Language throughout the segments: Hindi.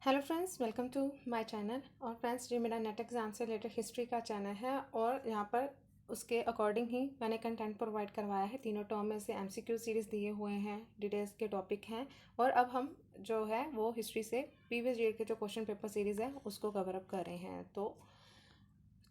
Hello friends, welcome to my channel. और फ्रेंड्स, ये मेरा नेट एग्ज़ाम से रिलेटेड हिस्ट्री का चैनल है और यहाँ पर उसके अकॉर्डिंग ही मैंने कंटेंट प्रोवाइड करवाया है। तीनों टर्म में से एमसीक्यू सीरीज़ दिए हुए हैं, डिटेल्स के टॉपिक हैं। और अब हम जो है वो हिस्ट्री से प्रीवियस ईयर के जो क्वेश्चन पेपर सीरीज़ है उसको कवर अप कर रहे हैं। तो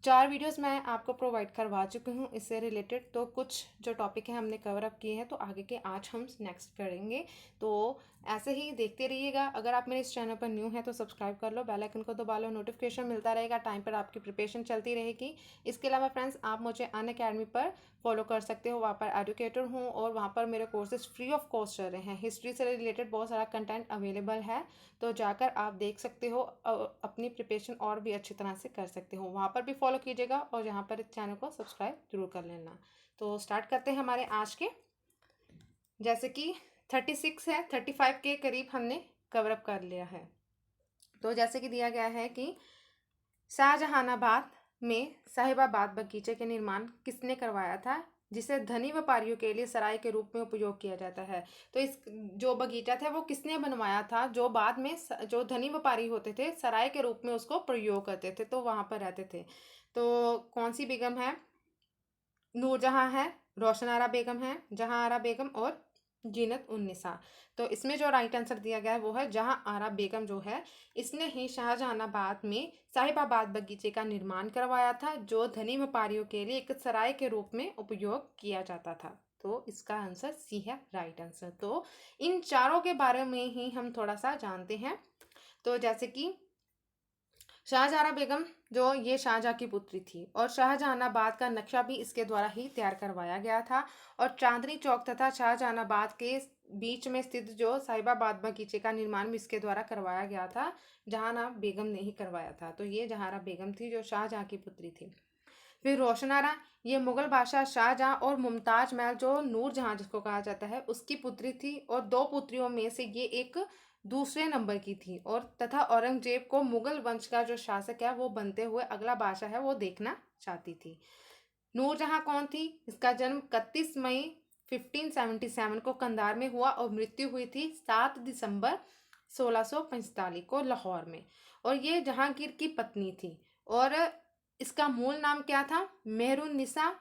4 वीडियोस मैं आपको प्रोवाइड करवा चुकी हूँ इससे रिलेटेड। तो कुछ जो टॉपिक है हमने कवर अप किए हैं, तो आगे के आज हम नेक्स्ट करेंगे। तो ऐसे ही देखते रहिएगा। अगर आप मेरे इस चैनल पर न्यू हैं तो सब्सक्राइब कर लो, बेल आइकन को दबा लो, नोटिफिकेशन मिलता रहेगा, टाइम पर आपकी प्रिपरेशन चलती रहेगी। इसके अलावा फ्रेंड्स, आप मुझे अनअकैडमी पर फॉलो कर सकते हो, वहाँ पर एजुकेटर हूँ और वहाँ पर मेरे कोर्सेज फ्री ऑफ कॉस्ट चल रहे हैं। हिस्ट्री से रिलेटेड बहुत सारा कंटेंट अवेलेबल है, तो जाकर आप देख सकते हो, अपनी प्रिपरेशन और भी अच्छी तरह से कर सकते हो। वहाँ पर भी फॉलो कीजिएगा और यहाँ पर इस चैनल को सब्सक्राइब जरूर कर लेना। तो स्टार्ट करते हैं हमारे आज के। जैसे कि 36 है, 35 के करीब हमने कवर अप कर लिया है। तो जैसे कि दिया गया है कि शाहजहानाबाद में साहिबाबाद बगीचे के निर्माण किसने करवाया था, जिसे धनी व्यापारियों के लिए सराय के रूप में उपयोग किया जाता है। तो इस जो बगीचा था वो किसने बनवाया था, जो बाद में जो धनी व्यापारी होते थे सराय के रूप में उसको प्रयोग करते थे, तो वहां पर रहते थे। तो कौन सी बेगम है? नूरजहां है, रोशन आरा बेगम है, जहां आरा बेगम और जीनत उन्निसा। तो इसमें जो राइट आंसर दिया गया है वो है जहां आरा बेगम। जो है इसने ही शाहजहानाबाद में साहिबाबाद बगीचे का निर्माण करवाया था, जो धनी व्यापारियों के लिए एक सराय के रूप में उपयोग किया जाता था। तो इसका आंसर सी है राइट आंसर। तो इन चारों के बारे में ही हम थोड़ा सा जानते हैं। तो जैसे कि शाहजहां बेगम जो ये शाहजहां की पुत्री थी और शाहजहानाबाद का नक्शा भी इसके द्वारा ही तैयार करवाया गया था। और चांदनी चौक तथा शाहजहानाबाद के बीच में स्थित जो साहिबाबाद बगीचे का निर्माण भी इसके द्वारा करवाया गया था, जहां बेगम ने ही करवाया था। तो ये जहां बेगम थी जो शाहजहां की पुत्री थी। फिर रोशनारा, ये मुगल बादशाह शाहजहां और मुमताज महल जो नूरजहां जिसको कहा जाता है उसकी पुत्री थी, और दो पुत्रियों में से ये एक दूसरे नंबर की थी। और तथा औरंगजेब को मुगल वंश का जो शासक है वो बनते हुए अगला बादशाह है वो देखना चाहती थी। नूरजहां कौन थी? इसका जन्म 31 मई 1577 को कंधार में हुआ और मृत्यु हुई थी 7 दिसंबर 1645 को लाहौर में। और ये जहांगीर की पत्नी थी। और इसका मूल नाम क्या था? मेहरुन्निसा।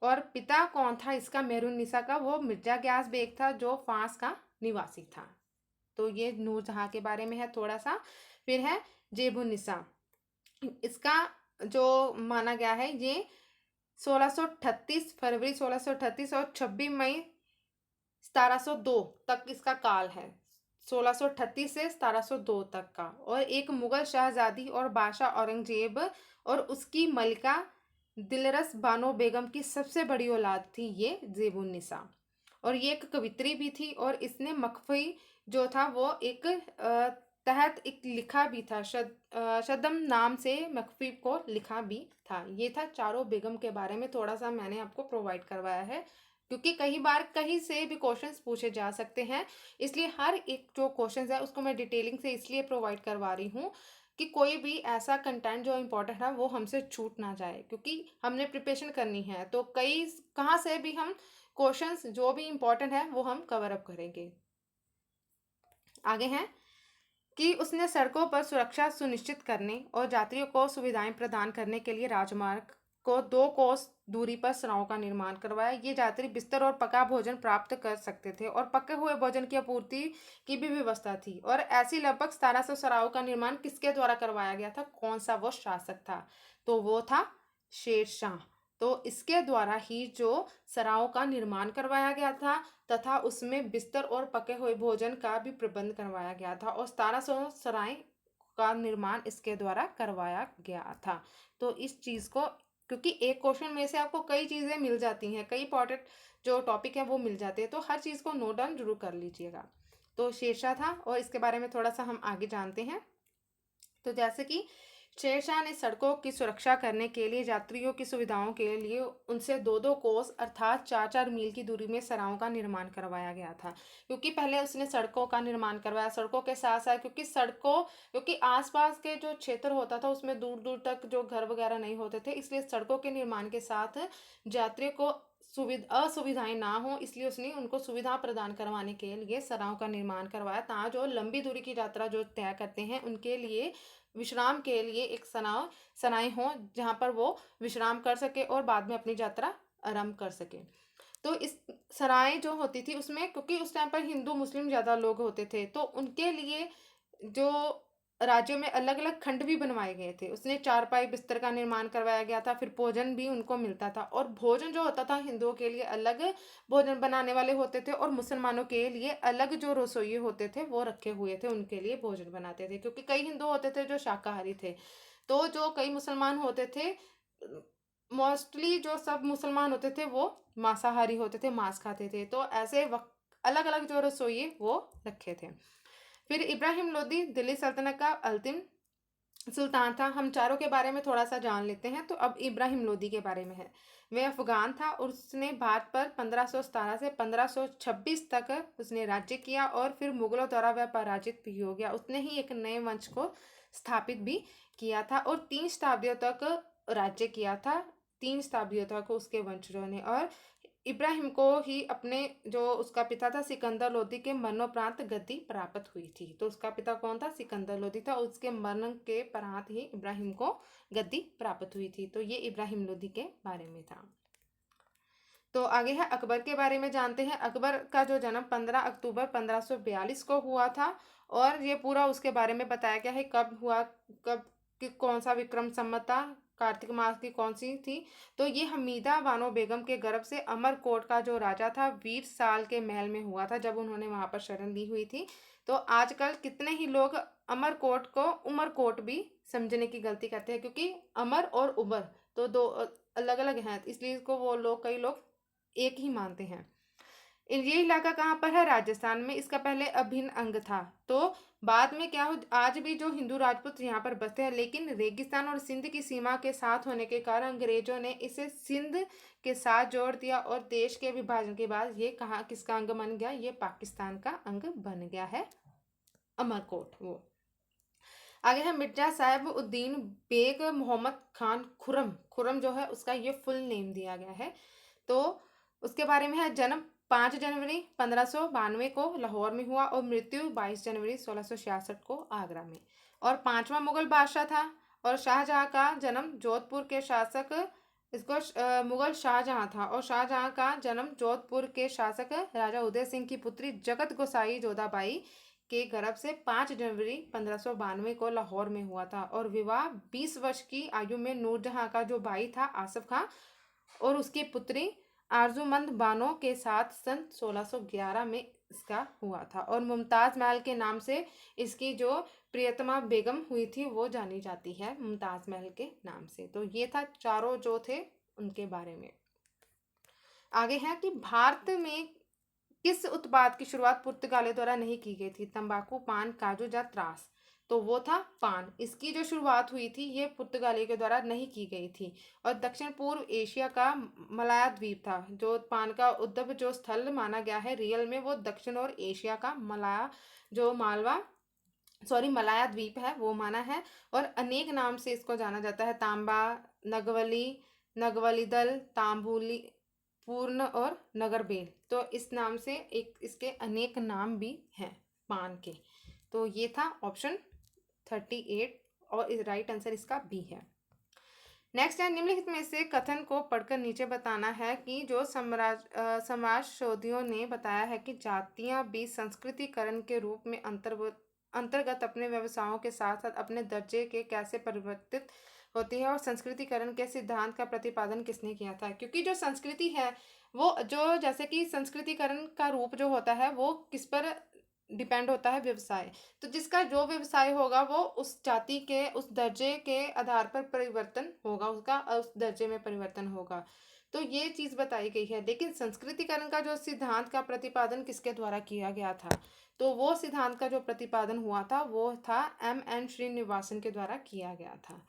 और पिता कौन था इसका मेहरुन्निसा का? वो मिर्जा गयास बेग था जो फांस का निवासी था। तो ये नूरजहां के बारे में है थोड़ा सा। फिर है जेबुन्निसा। इसका जो माना गया है ये 1638 फरवरी 1638 और 26 मई 1702 तक इसका काल है। 1638 से 1702 तक का। और एक मुगल शहजादी और बादशाह औरंगजेब और उसकी मलिका दिलरस बानो बेगम की सबसे बड़ी औलाद थी ये जेबुन्निसा। और ये एक कवित्री भी थी और इसने मखफी जो था वो एक तहत एक लिखा भी था, शदम नाम से मखफी को लिखा भी था। ये था चारों बेगम के बारे में थोड़ा सा मैंने आपको प्रोवाइड करवाया है, क्योंकि कई बार कहीं से भी क्वेश्चंस पूछे जा सकते हैं। इसलिए हर एक जो क्वेश्चंस है उसको मैं डिटेलिंग से इसलिए प्रोवाइड करवा रही हूँ कि कोई भी ऐसा कंटेंट जो इम्पोर्टेंट है वो हमसे छूट ना जाए, क्योंकि हमने प्रिपरेशन करनी है। तो कई कहाँ से भी हम क्वेश्चंस जो भी इम्पोर्टेंट है वो हम कवर अप करेंगे। आगे हैं कि उसने सड़कों पर सुरक्षा सुनिश्चित करने और यात्रियों को सुविधाएं प्रदान करने के लिए राजमार्ग को 2 कोस दूरी पर सरायों का निर्माण करवाया। ये यात्री बिस्तर और पका भोजन प्राप्त कर सकते थे और पके हुए भोजन की आपूर्ति की भी व्यवस्था थी। और ऐसी लगभग 1700 सरायों का निर्माण किसके द्वारा करवाया गया था? कौन सा वो शासक था? तो वो था शेर शाह। तो इसके द्वारा ही जो सरायों का निर्माण करवाया गया था तथा उसमें बिस्तर और पके हुए भोजन का भी प्रबंध करवाया गया था। और 1700 सराय का निर्माण इसके द्वारा करवाया गया था। तो इस चीज को, क्योंकि एक क्वेश्चन में से आपको कई चीजें मिल जाती हैं, कई इंपॉर्टेंट जो टॉपिक है वो मिल जाते हैं, तो हर चीज को नोट डाउन जरूर कर लीजिएगा। तो शेरशाह था और इसके बारे में थोड़ा सा हम आगे जानते हैं। तो जैसे कि शेरशाह ने सड़कों की सुरक्षा करने के लिए यात्रियों की सुविधाओं के लिए उनसे 2-2 कोस अर्थात 4-4 मील की दूरी में सरायों का निर्माण करवाया गया था। क्योंकि पहले उसने सड़कों का निर्माण करवाया, सड़कों के साथ साथ क्योंकि आसपास के जो क्षेत्र होता था उसमें दूर दूर तक जो घर वगैरह नहीं होते थे, इसलिए सड़कों के निर्माण के साथ यात्रियों को असुविधाएं ना हो, इसलिए उसने उनको सुविधा प्रदान करवाने के लिए सरायों का निर्माण करवाया, ताकि जो लंबी दूरी की यात्रा जो तय करते हैं उनके लिए विश्राम के लिए एक सराय हो, जहाँ पर वो विश्राम कर सके और बाद में अपनी यात्रा आरंभ कर सके। तो इस सराय जो होती थी उसमें, क्योंकि उस टाइम पर हिंदू मुस्लिम ज़्यादा लोग होते थे, तो उनके लिए जो राज्यों में अलग अलग खंड भी बनवाए गए थे। उसने चारपाई बिस्तर का निर्माण करवाया गया था, फिर भोजन भी उनको मिलता था, और भोजन जो होता था हिंदुओं के लिए अलग भोजन बनाने वाले होते थे, और मुसलमानों के लिए अलग जो रसोई होते थे वो रखे हुए थे, उनके लिए भोजन बनाते थे, क्योंकि कई हिंदू होते थे जो शाकाहारी थे। तो जो कई मुसलमान होते थे, मोस्टली जो सब मुसलमान होते थे वो मांसाहारी होते थे, मांस खाते थे, तो ऐसे वक्त अलग अलग जो रसोई वो रखे थे। फिर इब्राहिम लोदी दिल्ली सल्तनत का अंतिम सुल्तान था। हम चारों के बारे में थोड़ा सा जान लेते हैं। तो अब इब्राहिम लोदी के बारे में है। वह अफगान था और उसने भारत पर 1517 से 1526 तक उसने राज्य किया, और फिर मुगलों द्वारा वह पराजित भी हो गया। उसने ही एक नए वंश को स्थापित भी किया था और 3 शताब्दियों तक राज्य किया था। 3 शताब्दियों तक उसके वंशजों ने, और इब्राहिम को ही अपने जो उसका पिता था सिकंदर लोदी के मरणोपरांत गद्दी प्राप्त हुई थी। तो उसका पिता कौन था? सिकंदर लोदी था। उसके मरण के परांत ही इब्राहिम को गद्दी प्राप्त हुई थी। तो ये इब्राहिम लोदी के बारे में था। तो आगे है अकबर के बारे में जानते हैं। अकबर का जो जन्म 15 अक्टूबर 1542 को हुआ था, और ये पूरा उसके बारे में बताया गया है कब हुआ, कब कौन सा विक्रम संवत था, कार्तिक मास की कौन सी थी। तो ये हमीदा बानो बेगम के गर्भ से अमरकोट का जो राजा था वीर साल के महल में हुआ था, जब उन्होंने वहां पर शरण ली हुई थी। तो आजकल कितने ही लोग अमरकोट को उमरकोट भी समझने की गलती करते हैं, क्योंकि अमर और उमर तो दो अलग अलग हैं, इसलिए इसको वो लोग कई लोग एक ही मानते हैं। ये इलाका कहाँ पर है? राजस्थान में। इसका पहले अभिन्न अंग था। तो बाद में क्या हो, आज भी जो हिंदू राजपूत यहाँ पर बसते हैं, लेकिन रेगिस्तान और सिंध की सीमा के साथ होने के कारण अंग्रेजों ने इसे सिंध के साथ जोड़ दिया, और देश के विभाजन के बाद ये कहाँ किसका अंग बन गया? ये पाकिस्तान का अंग बन गया है, अमरकोट वो। आगे है मिर्जा साहिब उद्दीन बेग मोहम्मद खान खुरम। खुरम जो है उसका ये फुल नेम दिया गया है। तो उसके बारे में है, जन्म 5 जनवरी 1592 को लाहौर में हुआ, और मृत्यु 22 जनवरी 1666 को आगरा में। और 5वां मुगल बादशाह था। और शाहजहां का जन्म जोधपुर के शासक, इसको मुगल शाहजहां था, और शाहजहां का जन्म जोधपुर के शासक राजा उदय सिंह की पुत्री जगत गोसाई जोधाबाई के गर्भ से 5 जनवरी 1592 को लाहौर में हुआ था। और विवाह 20 वर्ष की आयु में नूरजहां का जो भाई था आसिफ खां और उसकी पुत्री आरजूमंद बानो के साथ सन 1611 में इसका हुआ था। और मुमताज महल के नाम से इसकी जो प्रियतमा बेगम हुई थी वो जानी जाती है, मुमताज महल के नाम से। तो ये था चारों जो थे उनके बारे में। आगे है कि भारत में किस उत्पाद की शुरुआत पुर्तगालियों द्वारा नहीं की गई थी? तंबाकू, पान, काजू या त्रास? तो वो था पान। इसकी जो शुरुआत हुई थी ये पुर्तगालियों के द्वारा नहीं की गई थी। और दक्षिण पूर्व एशिया का मलाया द्वीप था। जो पान का उद्भव जो स्थल माना गया है रियल में, वो दक्षिण और एशिया का मलाया जो मलाया द्वीप है वो माना है। और अनेक नाम से इसको जाना जाता है, तांबा, नगवली, नगवली दल, तांबूली पूर्ण और नगरबेल। तो इस नाम से एक इसके अनेक नाम भी हैं पान के। तो ये था ऑप्शन 38, और इस राइट आंसर इसका बी है। नेक्स्ट है, निम्नलिखित में से कथन को पढ़कर नीचे बताना है कि जो समाज शोधियों ने बताया है कि जातियां भी संस्कृतिकरण के रूप में अंतर्गत अपने व्यवसायों के साथ साथ अपने दर्जे के कैसे परिवर्तित होती है, और संस्कृतिकरण के सिद्धांत का प्रतिपादन किसने किया था? क्योंकि जो संस्कृति है वो जो जैसे कि संस्कृतिकरण का रूप जो होता है वो किस पर डिपेंड होता है? व्यवसाय। तो जिसका जो व्यवसाय होगा वो उस जाति के उस दर्जे के आधार पर परिवर्तन होगा, उसका उस दर्जे में परिवर्तन होगा। तो ये चीज बताई गई है। लेकिन संस्कृतिकरण का जो सिद्धांत का प्रतिपादन किसके द्वारा किया गया था? तो वो सिद्धांत का जो प्रतिपादन हुआ था वो था M.N. श्रीनिवासन के द्वारा किया गया था।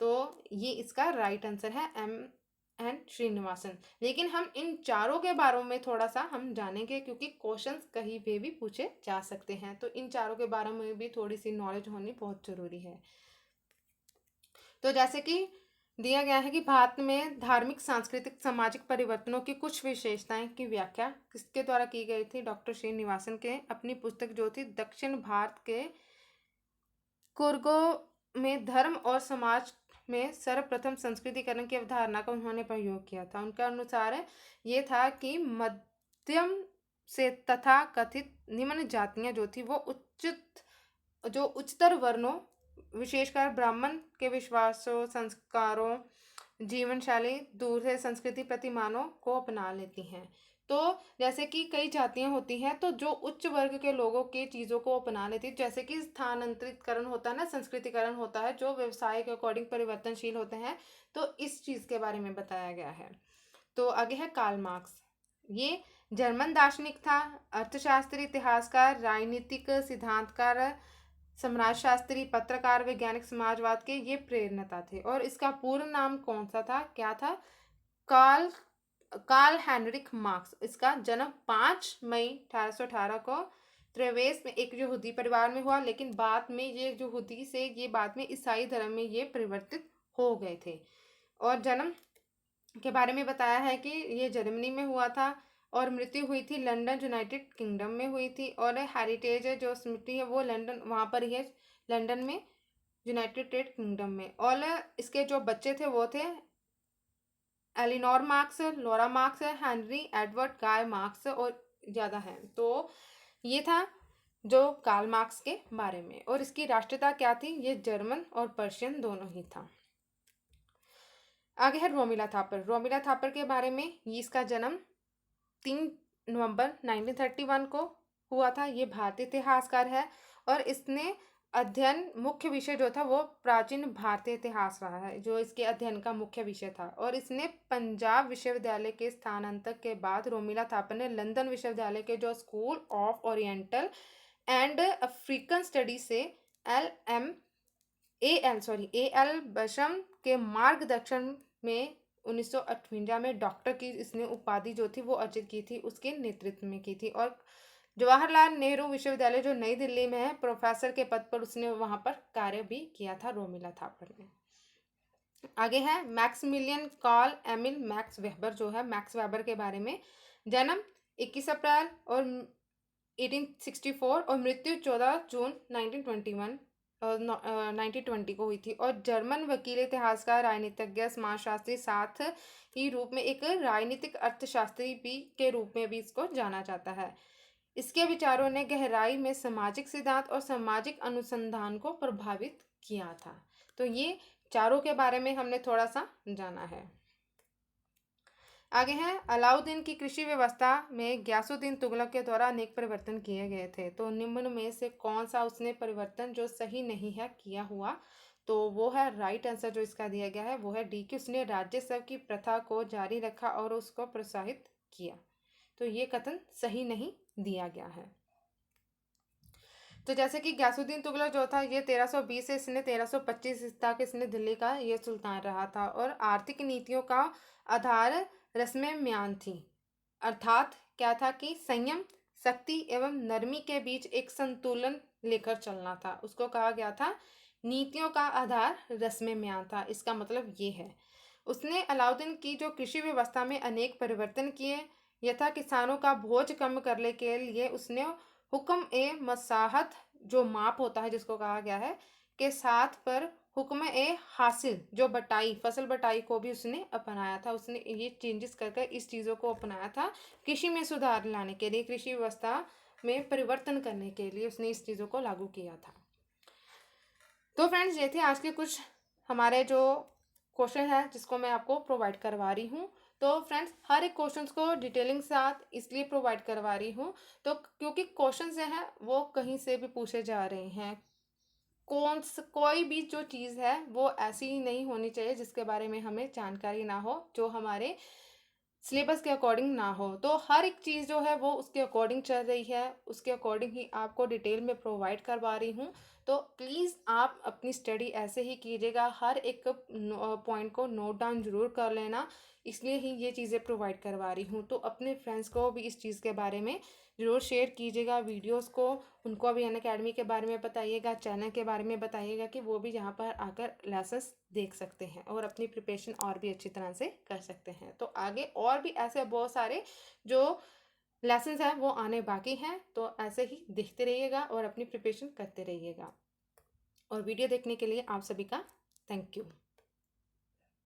तो ये इसका राइट आंसर है, M.N. श्रीनिवासन। लेकिन हम इन चारों के बारे में थोड़ा सा हम जानेंगे, क्योंकि क्वेश्चंस कहीं पे भी पूछे जा सकते हैं। तो इन चारों के बारे में भी थोड़ी सी नॉलेज होनी बहुत जरूरी है। तो जैसे कि दिया गया है कि भारत में धार्मिक, सांस्कृतिक, सामाजिक परिवर्तनों की कुछ विशेषताएं की व्याख्या किसके द्वारा की गई थी? डॉक्टर श्रीनिवासन के अपनी पुस्तक जो थी दक्षिण भारत के कुर्गो में धर्म और समाज में सर्वप्रथम संस्कृतिकरण की अवधारणा का उन्होंने प्रयोग किया था। उनका अनुसार ये था कि मध्यम से तथा कथित निम्न जातियां जो थी वो उच्चतर वर्णों, विशेषकर ब्राह्मण के विश्वासों, संस्कारों, जीवन शैली, दूर से संस्कृति प्रतिमानों को अपना लेती हैं। तो जैसे कि कई जातियां होती हैं तो जो उच्च वर्ग के लोगों की चीज़ों को अपना लेती, जैसे कि स्थानांतरितकरण होता है ना, संस्कृतिकरण होता है, जो व्यवसाय के अकॉर्डिंग परिवर्तनशील होते हैं। तो इस चीज़ के बारे में बताया गया है। तो आगे है कार्ल मार्क्स। ये जर्मन दार्शनिक था, अर्थशास्त्री, इतिहासकार, राजनीतिक सिद्धांतकार, समाजशास्त्री, पत्रकार, वैज्ञानिक, समाजवाद के ये प्रेरणा थे। और इसका पूर्ण नाम कौन सा था, क्या था? Karl Karl Heinrich Marx. इसका जन्म 5 मई 1818 को त्रेवेस में एक यहूदी परिवार में हुआ, लेकिन बाद में ये यहूदी से ये बाद में ईसाई धर्म में ये परिवर्तित हो गए थे। और जन्म के बारे में बताया है कि ये जर्मनी में हुआ था और मृत्यु हुई थी लंदन, यूनाइटेड किंगडम में हुई थी। और हेरिटेज है जो स्मृति है वो लंदन, वहाँ पर ही है, लंदन में, यूनाइटेड किंगडम में। और इसके जो बच्चे थे वो थे Eleanor Marx, Laura Marx, Henry Edward, Guy Marx और ज़्यादा हैं। तो ये था जो कार्ल मार्क्स के बारे में। और इसकी राष्ट्रीयता क्या थी? ये जर्मन और पर्शियन दोनों ही था। आगे है रोमिला थापर। रोमिला थापर के बारे में, ये इसका जन्म 3 नवंबर 1931 को हुआ था। ये भारतीय इतिहासकार है और इसने अध्ययन, मुख्य विषय जो था वो प्राचीन भारतीय इतिहास रहा है, जो इसके अध्ययन का मुख्य विषय था। और इसने पंजाब विश्वविद्यालय के स्थानांतरण के बाद रोमिला थापर ने लंदन विश्वविद्यालय के जो school of oriental and African study से ए एल बशम के मार्गदर्शन में 1958 में डॉक्टर की इसने उपाधि जो थी वो अर्जित की थी, उसके नेतृत्व में की थी। और जवाहरलाल नेहरू विश्वविद्यालय जो नई दिल्ली में है, प्रोफेसर के पद पर उसने वहां पर कार्य भी किया था रोमिला थापर ने। आगे है Maximilian Karl Emil Max Weber. जो है मैक्स वेबर के बारे में, जन्म 21 अप्रैल और 1864 और मृत्यु 14 जून 1920 को हुई थी। और जर्मन वकील, इतिहासकार, राजनीतिज्ञ, समाजशास्त्री, साथ ही रूप में एक राजनीतिक अर्थशास्त्री भी के रूप में भी इसको जाना जाता है। इसके विचारों ने गहराई में सामाजिक सिद्धांत और सामाजिक अनुसंधान को प्रभावित किया था। तो ये चारों के बारे में हमने थोड़ा सा जाना है। आगे है अलाउद्दीन की कृषि व्यवस्था में ग्यासुद्दीन तुगलक के द्वारा अनेक परिवर्तन किए गए थे। तो निम्न में से कौन सा उसने परिवर्तन जो सही नहीं है किया हुआ? तो वो है राइट आंसर जो इसका दिया गया है वो है डी, कि उसने राज्यसभा की प्रथा को जारी रखा और उसको प्रोत्साहित किया। तो ये कथन सही नहीं दिया गया है। तो जैसे कि ग्यासुद्दीन तुगलक जो था ये 1320 से इसने 1325 तक इसने दिल्ली का ये सुल्तान रहा था। और आर्थिक नीतियों का आधार रस्में म्यान थी, अर्थात क्या था कि संयम, शक्ति एवं नरमी के बीच एक संतुलन लेकर चलना था। उसको कहा गया था नीतियों का आधार रस्में म्यान था। इसका मतलब ये है उसने अलाउद्दीन की जो कृषि व्यवस्था में अनेक परिवर्तन किए, यथा किसानों का बोझ कम करने के लिए उसने हुक्म ए मसाहत जो माप होता है जिसको कहा गया है के साथ पर हुक्म ए हासिल जो बटाई, फसल बटाई को भी उसने अपनाया था। उसने ये चेंजेस करके इस चीज़ों को अपनाया था कृषि में सुधार लाने के लिए, कृषि व्यवस्था में परिवर्तन करने के लिए उसने इस चीज़ों को लागू किया था। तो फ्रेंड्स ये थे आज के कुछ हमारे जो क्वेश्चन है जिसको मैं आपको प्रोवाइड करवा रही हूँ। तो फ्रेंड्स हर एक क्वेश्चंस को डिटेलिंग साथ इसलिए प्रोवाइड करवा रही हूँ तो क्योंकि क्वेश्चन जो हैं वो कहीं से भी पूछे जा रहे हैं। कोई भी जो चीज़ है वो ऐसी ही नहीं होनी चाहिए जिसके बारे में हमें जानकारी ना हो, जो हमारे सिलेबस के अकॉर्डिंग ना हो। तो हर एक चीज़ जो है वो उसके अकॉर्डिंग चल रही है, उसके अकॉर्डिंग ही आपको डिटेल में प्रोवाइड करवा रही हूँ। तो प्लीज़ आप अपनी स्टडी ऐसे ही कीजिएगा, हर एक पॉइंट को नोट डाउन ज़रूर कर लेना। इसलिए ही ये चीज़ें प्रोवाइड करवा रही हूँ। तो अपने फ्रेंड्स को भी इस चीज़ के बारे में ज़रूर शेयर कीजिएगा वीडियोस को, उनको भी अनअकैडमी के बारे में बताइएगा, चैनल के बारे में बताइएगा कि वो भी यहाँ पर आकर क्लासेस देख सकते हैं और अपनी प्रिपरेशन और भी अच्छी तरह से कर सकते हैं। तो आगे और भी ऐसे बहुत सारे जो लेसन्स हैं वो आने बाकी हैं, तो ऐसे ही देखते रहिएगा और अपनी प्रिपरेशन करते रहिएगा। और वीडियो देखने के लिए आप सभी का थैंक यू।